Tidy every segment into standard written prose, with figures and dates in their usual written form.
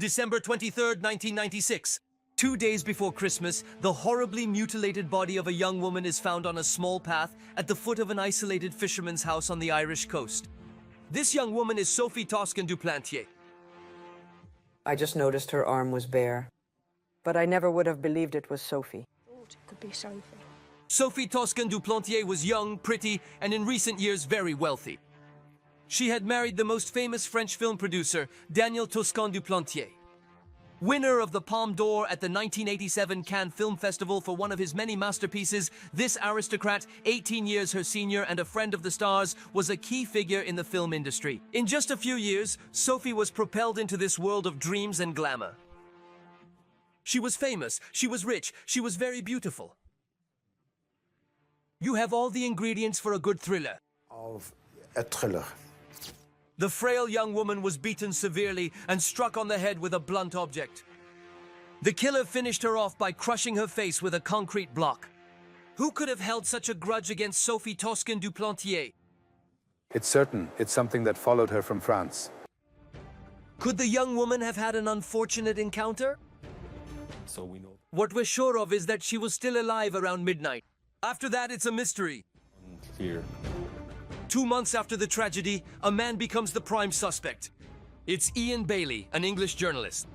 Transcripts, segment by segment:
December 23rd, 1996. 2 days before Christmas, the horribly mutilated body of a young woman is found on a small path at the foot of an isolated fisherman's house on the Irish coast. This young woman is Sophie Toscan du Plantier. I just noticed her arm was bare. But I never would have believed it was Sophie. Thought it could be Sophie. Sophie Toscan du Plantier was young, pretty, and in recent years very wealthy. She had married the most famous French film producer, Daniel Toscan du Plantier. Winner of the Palme d'Or at the 1987 Cannes Film Festival for one of his many masterpieces, this aristocrat, 18 years her senior and a friend of the stars, was a key figure in the film industry. In just a few years, Sophie was propelled into this world of dreams and glamour. She was famous, she was rich, she was very beautiful. You have all the ingredients for a good thriller. Of a thriller. The frail young woman was beaten severely and struck on the head with a blunt object. The killer finished her off by crushing her face with a concrete block. Who could have held such a grudge against Sophie Toscan du Plantier? It's certain it's something that followed her from France. Could the young woman have had an unfortunate encounter? So we know. What we're sure of is that she was still alive around midnight. After that, it's a mystery. Fear. 2 months after the tragedy, a man becomes the prime suspect. It's Ian Bailey, an English journalist.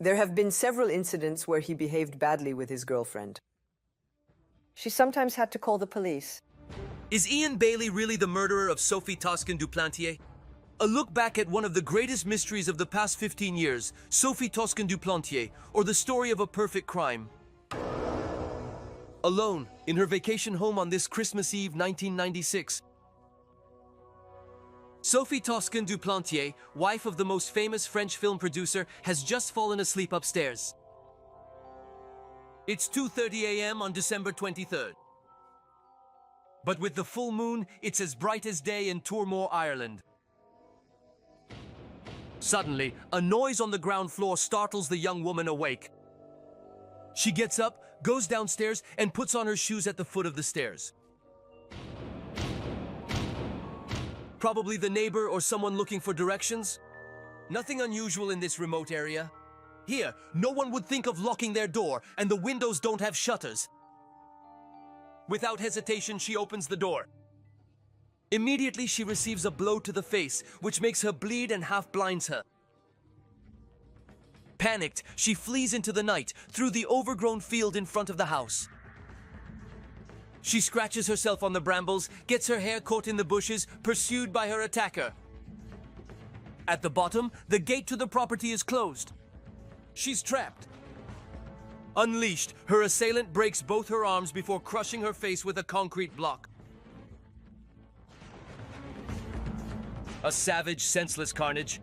There have been several incidents where he behaved badly with his girlfriend. She sometimes had to call the police. Is Ian Bailey really the murderer of Sophie Toscan du Plantier? A look back at one of the greatest mysteries of the past 15 years, Sophie Toscan du Plantier, or the story of a perfect crime. Alone, in her vacation home on this Christmas Eve 1996. Sophie Toscan du Plantier, wife of the most famous French film producer, has just fallen asleep upstairs. It's 2:30 a.m. on December 23rd. But with the full moon, it's as bright as day in Tourmore, Ireland. Suddenly, a noise on the ground floor startles the young woman awake. She gets up, goes downstairs, and puts on her shoes at the foot of the stairs. Probably the neighbor or someone looking for directions. Nothing unusual in this remote area. Here, no one would think of locking their door, and the windows don't have shutters. Without hesitation, she opens the door. Immediately, she receives a blow to the face, which makes her bleed and half blinds her. Panicked, she flees into the night, through the overgrown field in front of the house. She scratches herself on the brambles, gets her hair caught in the bushes, pursued by her attacker. At the bottom, the gate to the property is closed. She's trapped. Unleashed, her assailant breaks both her arms before crushing her face with a concrete block. A savage, senseless carnage.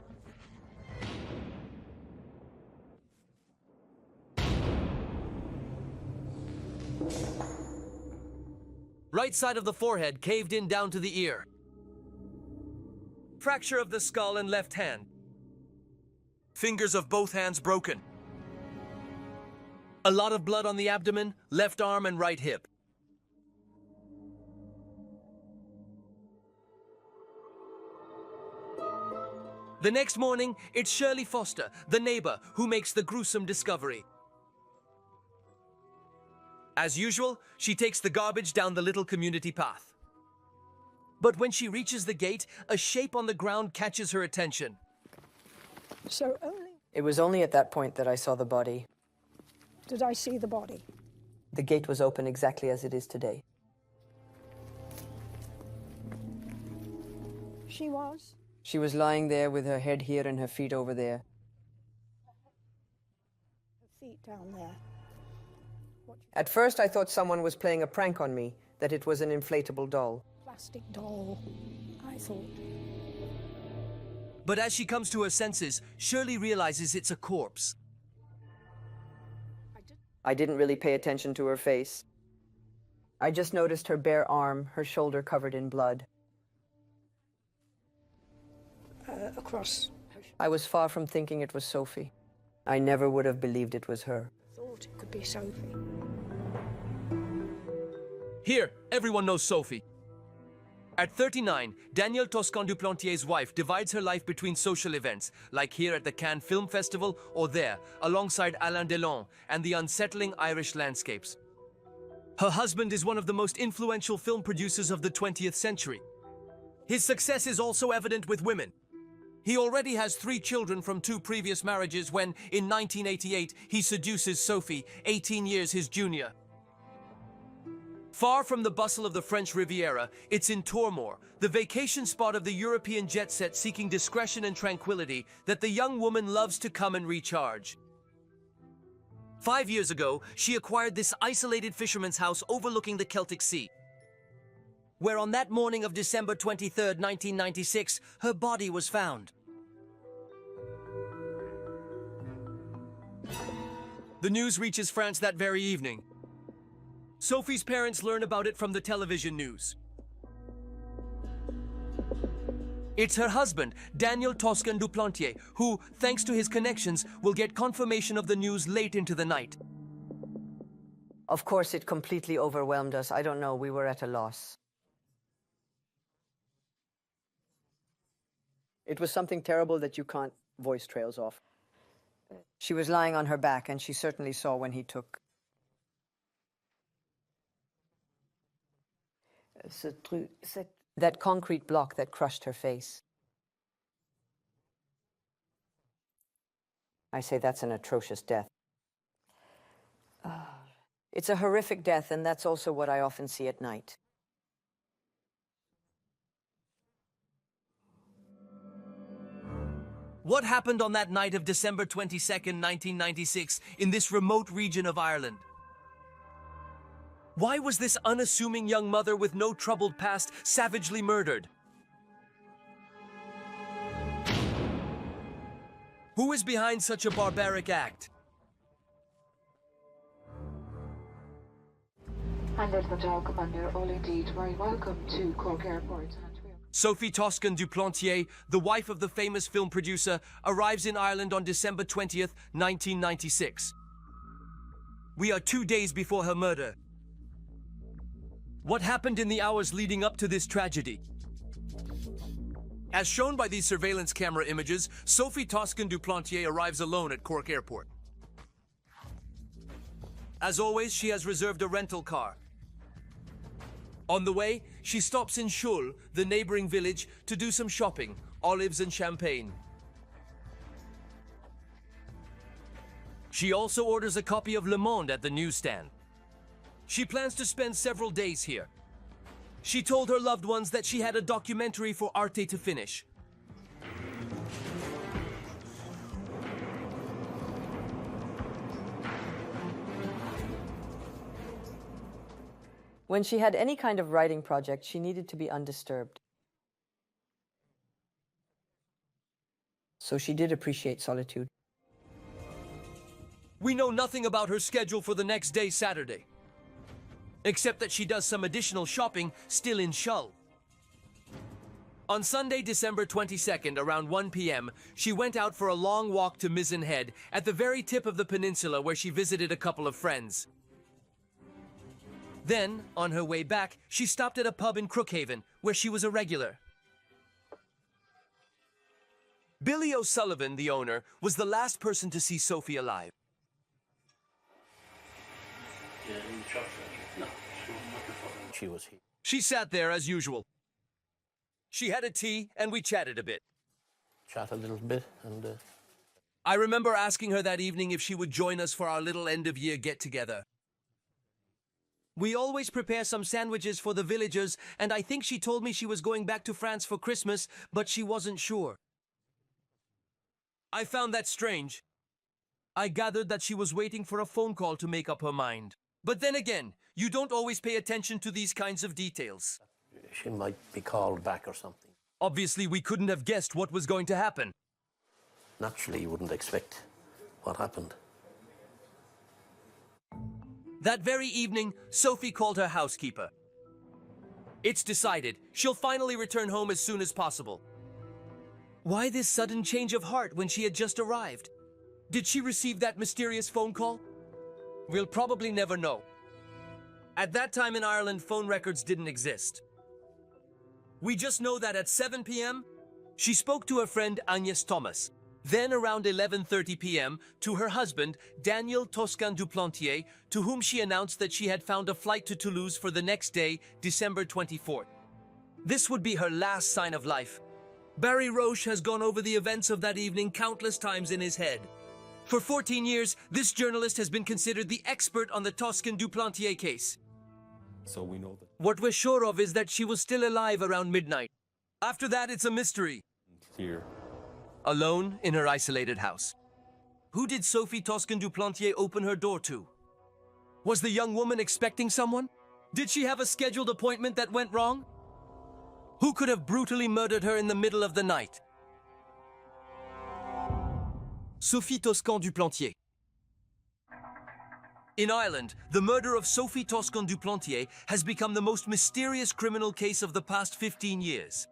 Right side of the forehead caved in down to the ear. Fracture of the skull and left hand. Fingers of both hands broken. A lot of blood on the abdomen, left arm and right hip. The next morning, it's Shirley Foster, the neighbor, who makes the gruesome discovery. As usual, she takes the garbage down the little community path. But when she reaches the gate, a shape on the ground catches her attention. So only It was only at that point that I saw the body. did I see the body. The gate was open exactly as it is today. She was. She was lying there with her head here and her feet over there. Her feet down there. At first, I thought someone was playing a prank on me, that it was an inflatable doll. Plastic doll, I thought. But as she comes to her senses, Shirley realizes it's a corpse. I didn't really pay attention to her face. I just noticed her bare arm, her shoulder covered in blood. Across. I was far from thinking it was Sophie. I never would have believed it was her. Thought it could be Sophie. Here, everyone knows Sophie. At 39, Danielle Toscan du Plantier's wife divides her life between social events, like here at the Cannes Film Festival or there, alongside Alain Delon and the unsettling Irish landscapes. Her husband is one of the most influential film producers of the 20th century. His success is also evident with women. He already has 3 children from 2 previous marriages when, in 1988, he seduces Sophie, 18 years his junior. Far from the bustle of the French Riviera, it's in Tourmore, the vacation spot of the European jet set seeking discretion and tranquility, that the young woman loves to come and recharge. 5 years ago, she acquired this isolated fisherman's house overlooking the Celtic Sea, where on that morning of December 23rd, 1996, her body was found. The news reaches France that very evening. Sophie's parents learn about it from the television news. It's her husband, Daniel Toscan du Plantier, who, thanks to his connections, will get confirmation of the news late into the night. Of course, it completely overwhelmed us. I don't know, we were at a loss. It was something terrible that you can't voice trails off. She was lying on her back, and she certainly saw when he took. That concrete block that crushed her face. I say that's an atrocious death. It's a horrific death, and that's also what I often see at night. What happened on that night of December 22nd, 1996, in this remote region of Ireland? Why was this unassuming young mother with no troubled past savagely murdered? Who is behind such a barbaric act? Handled Hotel Commander, all indeed very welcome to Cork Airport. Sophie Toscan du Plantier, the wife of the famous film producer, arrives in Ireland on December 20th, 1996. We are 2 days before her murder. What happened in the hours leading up to this tragedy? As shown by these surveillance camera images, Sophie Toscan du Plantier arrives alone at Cork Airport. As always, she has reserved a rental car. On the way, she stops in Chul, the neighboring village, to do some shopping, olives and champagne. She also orders a copy of Le Monde at the newsstand. She plans to spend several days here. She told her loved ones that she had a documentary for Arte to finish. When she had any kind of writing project, she needed to be undisturbed. So she did appreciate solitude. We know nothing about her schedule for the next day, Saturday, except that she does some additional shopping still in Chul. On Sunday, December 22nd, around 1 p.m., she went out for a long walk to Mizzen Head, at the very tip of the peninsula where she visited a couple of friends. Then, on her way back, she stopped at a pub in Crookhaven, where she was a regular. Billy O'Sullivan, the owner, was the last person to see Sophie alive. She was here. She sat there as usual. She had a tea, and we chatted a bit. Chat a little bit, and I remember asking her that evening if she would join us for our little end-of-year get-together. We always prepare some sandwiches for the villagers, and I think she told me she was going back to France for Christmas, but she wasn't sure. I found that strange. I gathered that she was waiting for a phone call to make up her mind. But then again, you don't always pay attention to these kinds of details. she might be called back or something. Obviously, we couldn't have guessed what was going to happen. Naturally, you wouldn't expect what happened. That very evening, Sophie called her housekeeper. It's decided. She'll finally return home as soon as possible. Why this sudden change of heart when she had just arrived? Did she receive that mysterious phone call? We'll probably never know. At that time in Ireland, phone records didn't exist. We just know that at 7 p.m., she spoke to her friend Agnes Thomas. Then around 11:30 p.m. to her husband, Daniel Toscan du Plantier, to whom she announced that she had found a flight to Toulouse for the next day, December 24th. This would be her last sign of life. Barry Roche has gone over the events of that evening countless times in his head. For 14 years, this journalist has been considered the expert on the Toscan du Plantier case. So we know that What we're sure of is that she was still alive around midnight. After that, it's a mystery. here. Alone in her isolated house. Who did Sophie Toscan du Plantier open her door to? Was the young woman expecting someone? Did she have a scheduled appointment that went wrong? Who could have brutally murdered her in the middle of the night? Sophie Toscan du Plantier. In Ireland, the murder of Sophie Toscan du Plantier has become the most mysterious criminal case of the past 15 years.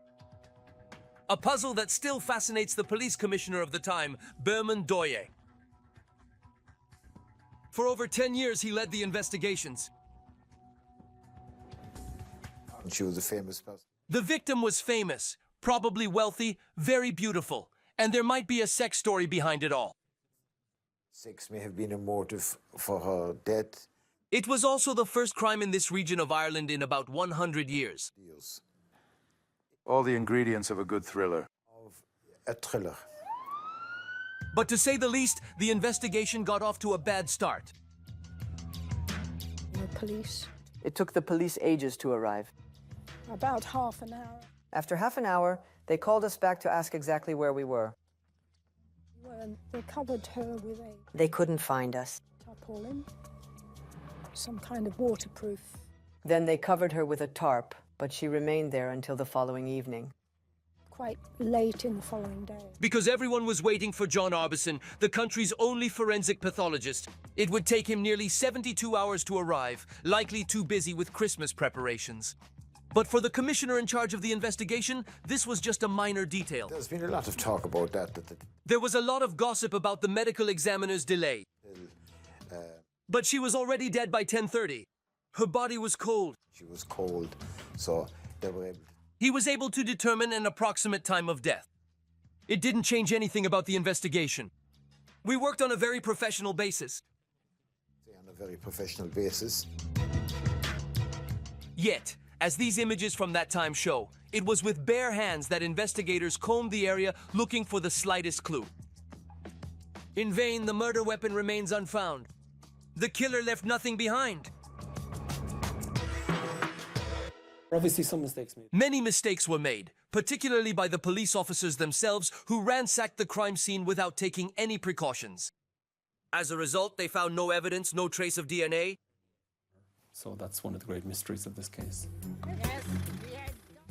A puzzle that still fascinates the police commissioner of the time, Berman Doye. For over 10 years, he led the investigations. She was a famous person. The victim was famous, probably wealthy, very beautiful, and there might be a sex story behind it all. Sex may have been a motive for her death. It was also the first crime in this region of Ireland in about 100 years. All the ingredients of a good thriller. Of a thriller. But to say the least, the investigation got off to a bad start. The police. It took the police ages to arrive. About half an hour. After half an hour, they called us back to ask exactly where we were. They covered her with a They couldn't find us. tarpaulin, some kind of waterproof. Then they covered her with a tarp, but she remained there until the following evening. Quite late in the following day. Because everyone was waiting for John Arbison, the country's only forensic pathologist. It would take him nearly 72 hours to arrive, likely too busy with Christmas preparations. But for the commissioner in charge of the investigation, this was just a minor detail. There's been a lot of talk about that. There was a lot of gossip about the medical examiner's delay. But she was already dead by 10:30. Her body was cold. She was cold, so they were able to... He was able to determine an approximate time of death. It didn't change anything about the investigation. We worked on a very professional basis. On a very professional basis. Yet, as these images from that time show, it was with bare hands that investigators combed the area looking for the slightest clue. In vain, the murder weapon remains unfound. The killer left nothing behind. Obviously some mistakes made. Many mistakes were made, particularly by the police officers themselves who ransacked the crime scene without taking any precautions. As a result, they found no evidence, no trace of DNA. So that's one of the great mysteries of this case.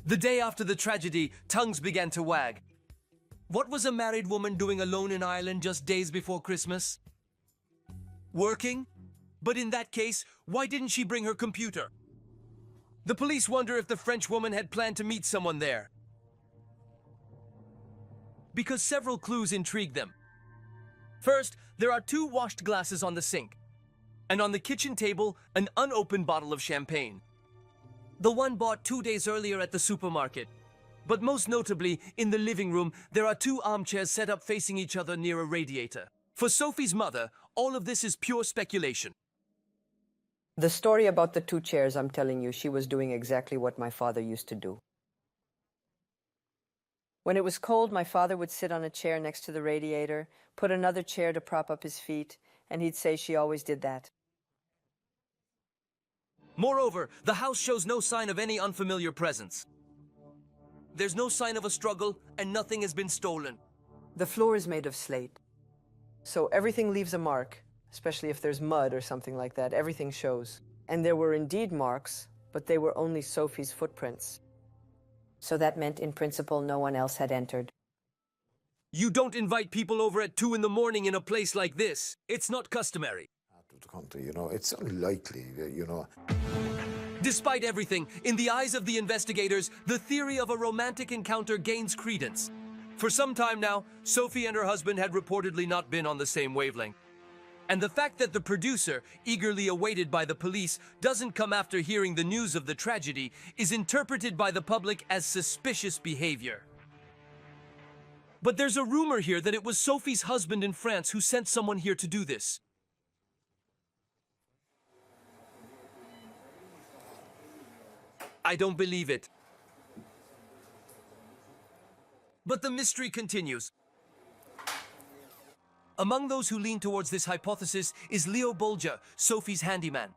The day after the tragedy, tongues began to wag. What was a married woman doing alone in Ireland just days before Christmas? Working? But in that case, why didn't she bring her computer? The police wonder if the French woman had planned to meet someone there. Because several clues intrigue them. First, there are 2 washed glasses on the sink. And on the kitchen table, an unopened bottle of champagne. The one bought 2 days earlier at the supermarket. But most notably, in the living room, there are 2 armchairs set up facing each other near a radiator. For Sophie's mother, all of this is pure speculation. The story about the 2 chairs, I'm telling you, she was doing exactly what my father used to do. When it was cold, my father would sit on a chair next to the radiator, put another chair to prop up his feet, and he'd say she always did that. Moreover, the house shows no sign of any unfamiliar presence. There's no sign of a struggle, and nothing has been stolen. The floor is made of slate, so everything leaves a mark, especially if there's mud or something like that. Everything shows. And there were indeed marks, but they were only Sophie's footprints. So that meant, in principle, no one else had entered. You don't invite people over at 2 in the morning in a place like this. It's not customary. Out of the country, it's unlikely, Despite everything, in the eyes of the investigators, the theory of a romantic encounter gains credence. For some time now, Sophie and her husband had reportedly not been on the same wavelength. And the fact that the producer, eagerly awaited by the police, doesn't come after hearing the news of the tragedy is interpreted by the public as suspicious behavior. But there's a rumor here that it was Sophie's husband in France who sent someone here to do this. I don't believe it. But the mystery continues. Among those who lean towards this hypothesis is Leo Bolger, Sophie's handyman.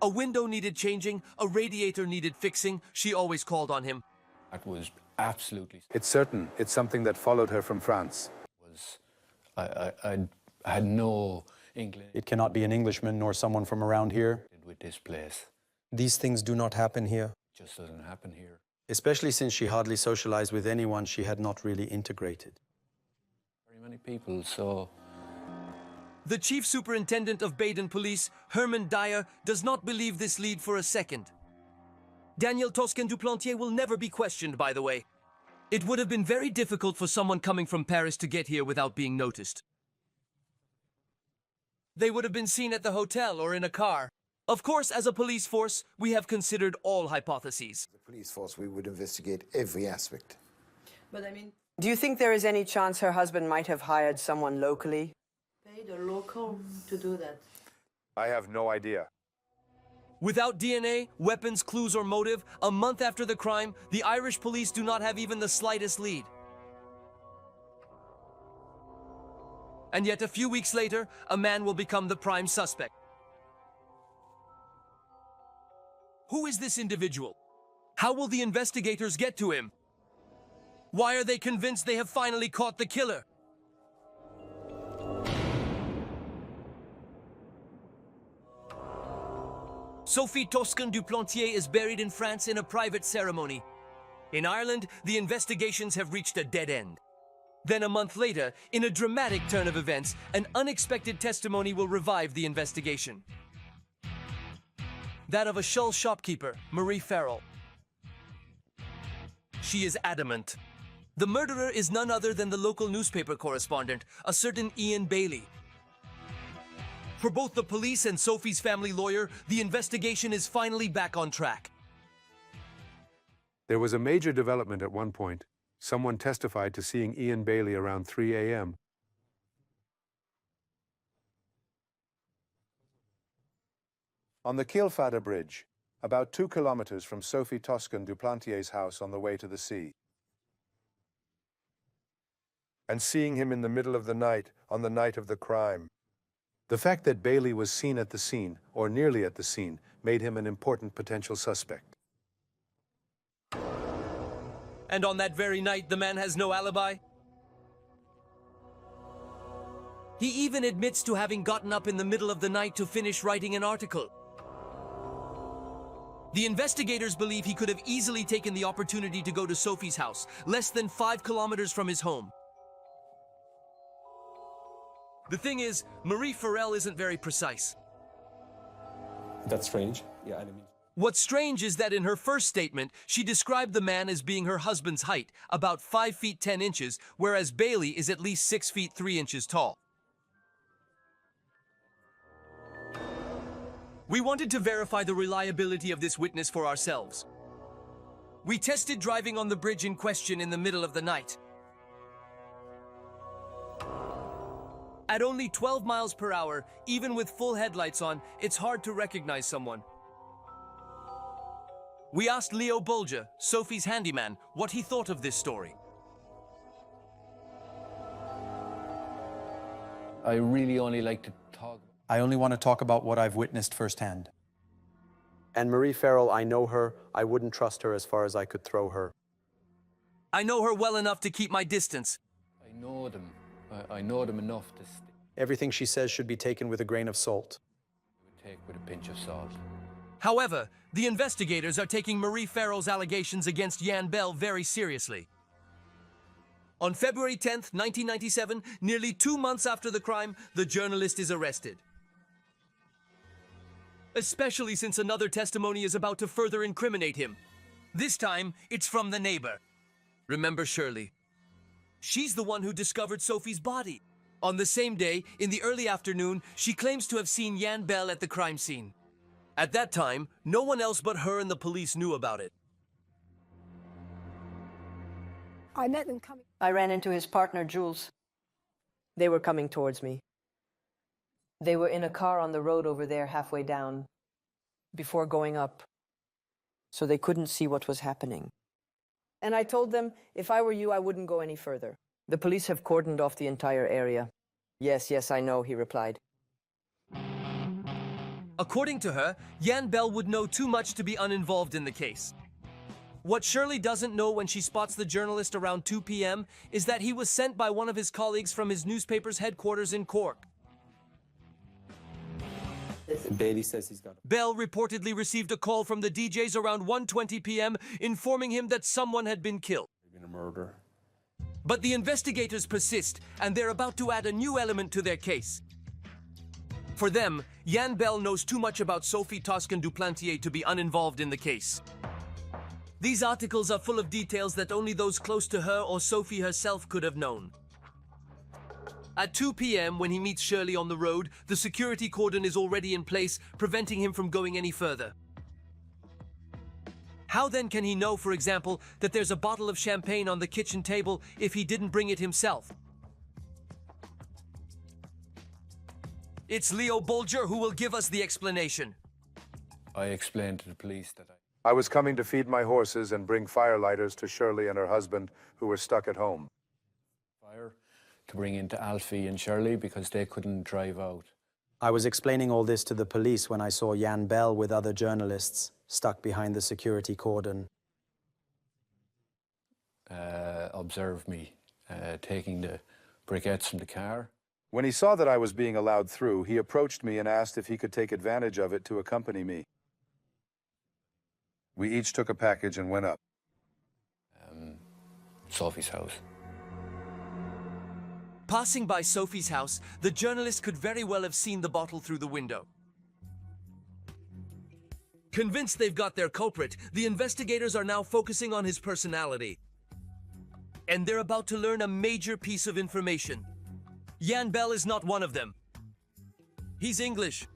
A window needed changing, a radiator needed fixing, she always called on him. That was absolutely... It's certain it's something that followed her from France. I had no inkling It cannot be an Englishman nor someone from around here. with this place. These things do not happen here, It just doesn't happen here. especially since she hardly socialized with anyone she had not really integrated. Very many people, so... The chief superintendent of Baden Police, Herman Dyer, does not believe this lead for a second. Daniel Toscan du Plantier will never be questioned, by the way. It would have been very difficult for someone coming from Paris to get here without being noticed. They would have been seen at the hotel or in a car. Of course, as a police force, we have considered all hypotheses. The police force, we would investigate every aspect. But I mean, do you think there is any chance her husband might have hired someone locally? Paid a local to do that. I have no idea. Without DNA, weapons, clues, or motive, a month after the crime, the Irish police do not have even the slightest lead. And yet, a few weeks later, a man will become the prime suspect. Who is this individual? How will the investigators get to him? Why are they convinced they have finally caught the killer? Sophie Toscan du Plantier is buried in France in a private ceremony. In Ireland, the investigations have reached a dead end. Then a month later, in a dramatic turn of events, an unexpected testimony will revive the investigation. That of a Shull shopkeeper, Marie Farrell. She is adamant. The murderer is none other than the local newspaper correspondent, a certain Ian Bailey. For both the police and Sophie's family lawyer, the investigation is finally back on track. There was a major development at one point. Someone testified to seeing Ian Bailey around 3 a.m. On the Keelfadder Bridge, about 2 kilometers from Sophie Toscan du Plantier's house on the way to the sea. And seeing him in the middle of the night, on the night of the crime. The fact that Bailey was seen at the scene, or nearly at the scene, made him an important potential suspect. And on that very night, the man has no alibi? He even admits to having gotten up in the middle of the night to finish writing an article. The investigators believe he could have easily taken the opportunity to go to Sophie's house, less than 5 kilometers from his home. The thing is, Marie Farrell isn't very precise. That's strange. Yeah, I mean... What's strange is that in her first statement, she described the man as being her husband's height, about 5 feet 10 inches, whereas Bailey is at least 6 feet 3 inches tall. We wanted to verify the reliability of this witness for ourselves. We tested driving on the bridge in question in the middle of the night. At only 12 miles per hour, even with full headlights on, it's hard to recognize someone. We asked Leo Bolger, Sophie's handyman, what he thought of this story. I really only like to talk... I only want to talk about what I've witnessed firsthand. And Marie Farrell, I know her. I wouldn't trust her as far as I could throw her. I know her well enough to keep my distance. I know them. I know them enough to Everything she says should be taken with a grain of salt. take with a pinch of salt. However, the investigators are taking Marie Farrell's allegations against Jan Bell very seriously. On February 10th, 1997, nearly 2 months after the crime, the journalist is arrested. Especially since another testimony is about to further incriminate him. This time, it's from the neighbor. Remember Shirley? She's the one who discovered Sophie's body. On the same day, in the early afternoon, she claims to have seen Jan Bell at the crime scene. At that time, no one else but her and the police knew about it. I met them coming. I ran into his partner, Jules. They were coming towards me. They were in a car on the road over there halfway down, before going up, so they couldn't see what was happening. And I told them, if I were you, I wouldn't go any further. The police have cordoned off the entire area. Yes, yes, I know, he replied. According to her, Jan Bell would know too much to be uninvolved in the case. What Shirley doesn't know when she spots the journalist around 2 p.m. is that he was sent by one of his colleagues from his newspaper's headquarters in Cork. Bailey says he's got a... Bell reportedly received a call from the DJs around 1:20 p.m. informing him that someone had been killed. been a murder. But the investigators persist, and they're about to add a new element to their case. For them, Jan Bell knows too much about Sophie Toscan du Plantier to be uninvolved in the case. These articles are full of details that only those close to her or Sophie herself could have known. At 2 p.m., when he meets Shirley on the road, the security cordon is already in place, preventing him from going any further. How then can he know, for example, that there's a bottle of champagne on the kitchen table if he didn't bring it himself? It's Leo Bolger who will give us the explanation. I explained to the police that I was coming to feed my horses and bring firelighters to Shirley and her husband, who were stuck at home. fire to bring into Alfie and Shirley because they couldn't drive out. I was explaining all this to the police when I saw Jan Bell with other journalists stuck behind the security cordon. Observed me taking the briquettes from the car. When he saw that I was being allowed through, he approached me and asked if he could take advantage of it to accompany me. We each took a package and went up. Sophie's house. Passing by Sophie's house, the journalist could very well have seen the bottle through the window. Convinced they've got their culprit, the investigators are now focusing on his personality. And they're about to learn a major piece of information. Jan Bell is not one of them. He's English.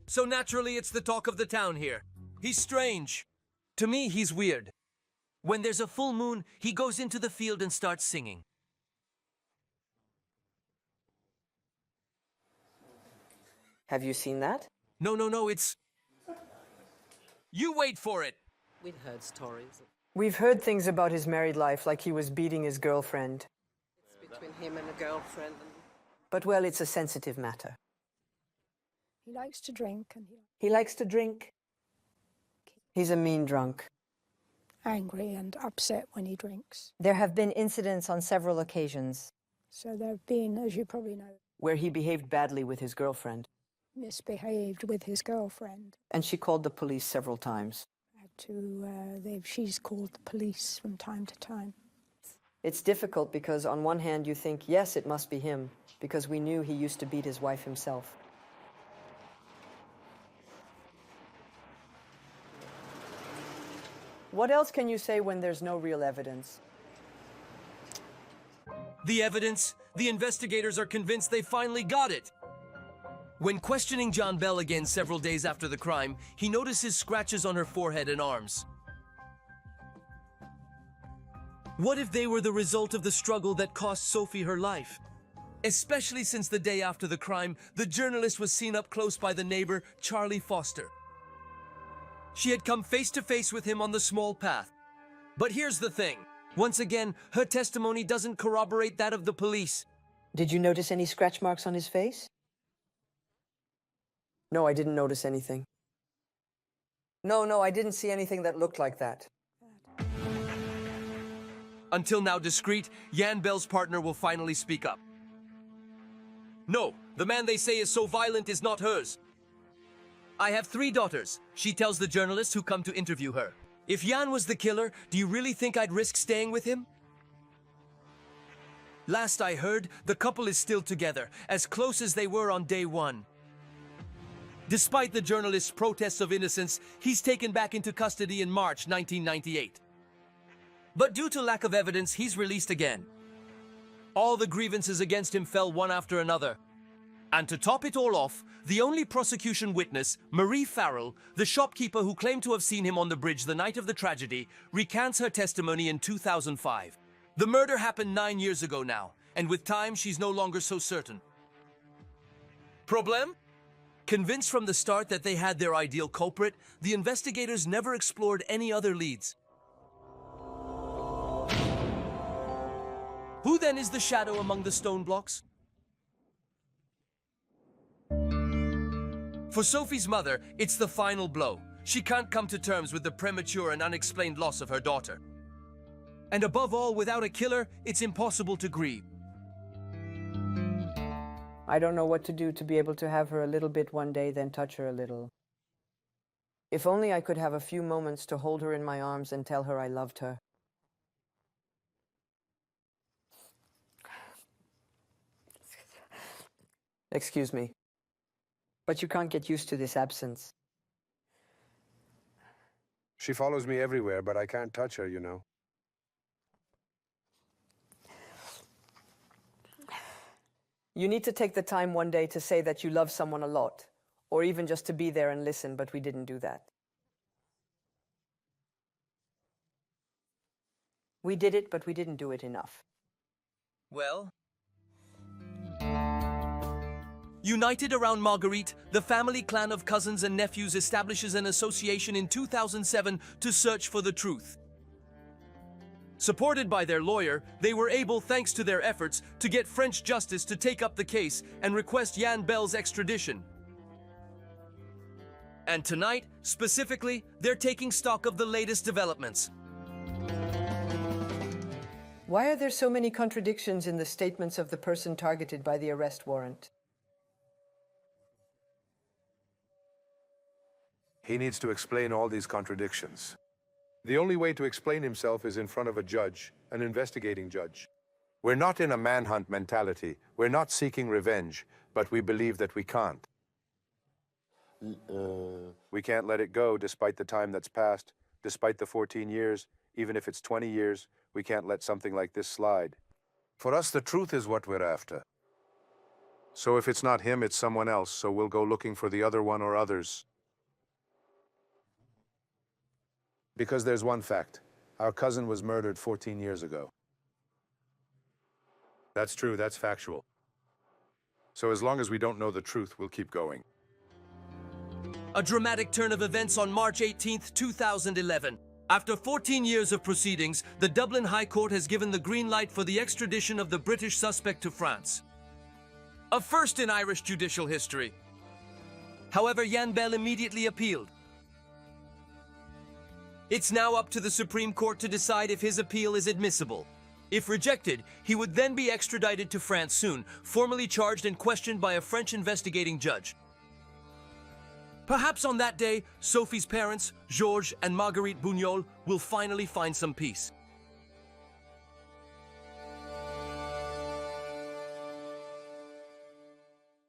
So naturally, it's the talk of the town here. He's strange. To me, he's weird. When there's a full moon, he goes into the field and starts singing. Have you seen that? No, it's... You wait for it! We've heard stories. We've heard things about his married life, like he was beating his girlfriend. It's between him and a girlfriend. But, well, it's a sensitive matter. He likes to drink and He likes to drink. He's a mean drunk. angry and upset when he drinks. There have been incidents on several occasions. So there have been, as you probably know, where he behaved badly with his girlfriend. misbehaved with his girlfriend. And she called the police several times. She's called the police from time to time. It's difficult because on one hand you think, yes, it must be him, because we knew he used to beat his wife himself. What else can you say when there's no real evidence? The evidence? The investigators are convinced they finally got it. When questioning John Bell again several days after the crime, he notices scratches on her forehead and arms. What if they were the result of the struggle that cost Sophie her life? Especially since the day after the crime, the journalist was seen up close by the neighbor, Charlie Foster. She had come face to face with him on the small path. But here's the thing. Once again, her testimony doesn't corroborate that of the police. Did you notice any scratch marks on his face? No, I didn't notice anything. No, I didn't see anything that looked like that. Until now discreet, Jan Bell's partner will finally speak up. No, the man they say is so violent is not hers. I have 3 daughters, she tells the journalists who come to interview her. If Jan was the killer, do you really think I'd risk staying with him? Last I heard, the couple is still together, as close as they were on day 1. Despite the journalist's protests of innocence, he's taken back into custody in March 1998. But due to lack of evidence, he's released again. All the grievances against him fell one after another. And to top it all off, the only prosecution witness, Marie Farrell, the shopkeeper who claimed to have seen him on the bridge the night of the tragedy, recants her testimony in 2005. The murder happened 9 years ago now, and with time she's no longer so certain. Problem? Convinced from the start that they had their ideal culprit, the investigators never explored any other leads. Who then is the shadow among the stone blocks? For Sophie's mother, it's the final blow. She can't come to terms with the premature and unexplained loss of her daughter. And above all, without a killer, it's impossible to grieve. I don't know what to do to be able to have her a little bit one day, then touch her a little. If only I could have a few moments to hold her in my arms and tell her I loved her. Excuse me. But you can't get used to this absence. She follows me everywhere, but I can't touch her, you know. You need to take the time one day to say that you love someone a lot, or even just to be there and listen, but we didn't do that. We did it, but we didn't do it enough. Well? United around Marguerite, the family clan of cousins and nephews establishes an association in 2007 to search for the truth. Supported by their lawyer, they were able, thanks to their efforts, to get French justice to take up the case and request Jan Bel's extradition. And tonight, specifically, they're taking stock of the latest developments. Why are there so many contradictions in the statements of the person targeted by the arrest warrant? He needs to explain all these contradictions. The only way to explain himself is in front of a judge, an investigating judge. We're not in a manhunt mentality. We're not seeking revenge, but we believe that we can't. We can't let it go despite the time that's passed, despite the 14 years, even if it's 20 years, we can't let something like this slide. For us, the truth is what we're after. So if it's not him, it's someone else, so we'll go looking for the other one or others. Because there's one fact. Our cousin was murdered 14 years ago. That's true, that's factual. So as long as we don't know the truth, we'll keep going. A dramatic turn of events on March 18th, 2011. After 14 years of proceedings, the Dublin High Court has given the green light for the extradition of the British suspect to France. A first in Irish judicial history. However, Jan Bel immediately appealed. It's now up to the Supreme Court to decide if his appeal is admissible. If rejected, he would then be extradited to France soon, formally charged and questioned by a French investigating judge. Perhaps on that day, Sophie's parents, Georges and Marguerite Bugnol, will finally find some peace.